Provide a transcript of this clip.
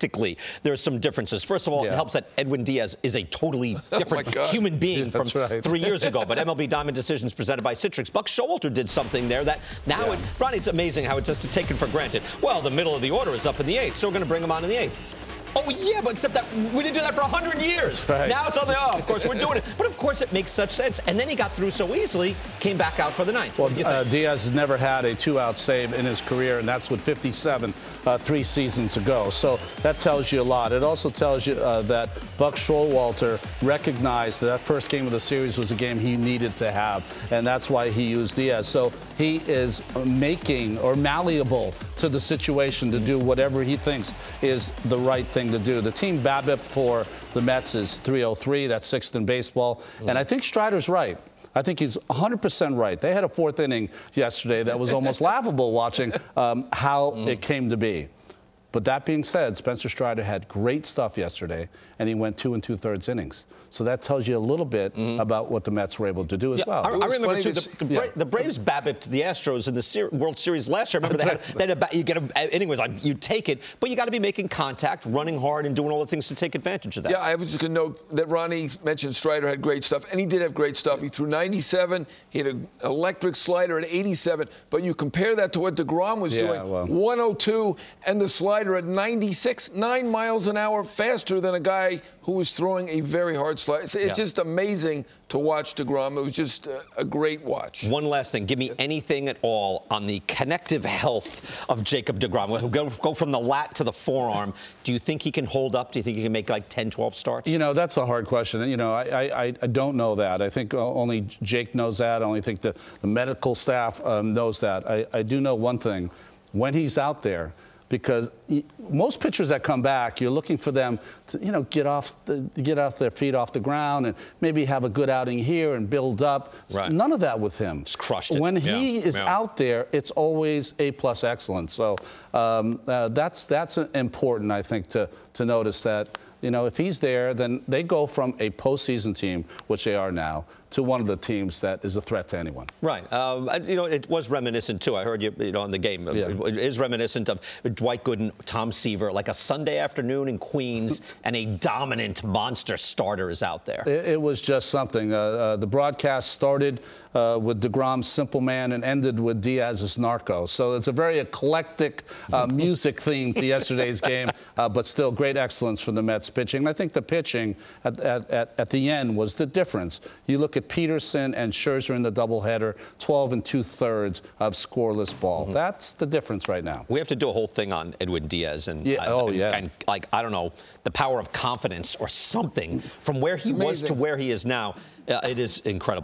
tactically, there's some differences. First of all, it helps that Edwin Díaz is a totally different human being from 3 years ago. But MLB Diamond Decisions presented by Citrix. Buck Showalter did something there that now, Ronnie, it's amazing how it's just taken for granted. Well, the middle of the order is up in the 8th, so we're going to bring him on in the 8th. Oh, yeah, but except that we didn't do that for 100 years. Right. Now suddenly, oh, of course, we're doing it. But, of course, it makes such sense. And then he got through so easily, came back out for the 9th. Well, Díaz has never had a 2-out save in his career, and that's with 57 3 seasons ago. So that tells you a lot. It also tells you that Buck Showalter recognized that first game of the series was a game he needed to have, and that's why he used Díaz. So he is making or malleable to the situation to do whatever he thinks is the right thing to do. The team BABIP for the Mets is 303. That's 6th in baseball. And I think Strider's right. I think he's 100% right. They had a 4th inning yesterday that was almost laughable watching how it came to be. But that being said, Spencer Strider had great stuff yesterday, and he went 2 2/3 innings. So that tells you a little bit about what the Mets were able to do as well. I remember, too, the Braves BABIP'd the Astros in the World Series last year. I remember you get an inning was like, you take it, but you got to be making contact, running hard, and doing all the things to take advantage of that. Yeah, I was just going to note that Ronnie mentioned Strider had great stuff, and he did have great stuff. He threw 97. He had an electric slider at 87. But you compare that to what DeGrom was doing, 102, and the slider at 96, 9 miles an hour faster than a guy who was throwing a very hard slider. It's just amazing to watch DeGrom. It was just a great watch. One last thing. Give me anything at all on the connective health of Jacob DeGrom. We'll go from the lat to the forearm. Do you think he can hold up? Do you think he can make like 10, 12 starts? You know, that's a hard question. You know, I don't know that. I think only Jake knows that. I only think the medical staff knows that. I do know one thing. When he's out there, because most pitchers that come back, you're looking for them to, you know, get off their feet off the ground and maybe have a good outing here and build up. Right. None of that with him. Just crushed it. When he is out there, it's always A+ excellence. So that's important, I think, to notice that. You know, if he's there, then they go from a postseason team, which they are now, to one of the teams that is a threat to anyone. Right. You know, it was reminiscent, too. I heard you know, on the game. It is reminiscent of Dwight Gooden, Tom Seaver, like a Sunday afternoon in Queens, and a dominant monster starter is out there. It was just something. The broadcast started with DeGrom's Simple Man and ended with Diaz's Narco. So it's a very eclectic music theme to yesterday's game, but still great excellence from the Mets pitching. And I think the pitching at the end was the difference. You look at Peterson and Scherzer in the doubleheader, 12 2/3 of scoreless ball. That's the difference right now. We have to do a whole thing on Edwin Díaz and, and like, I don't know, the power of confidence or something from where he was to where he is now. It is incredible.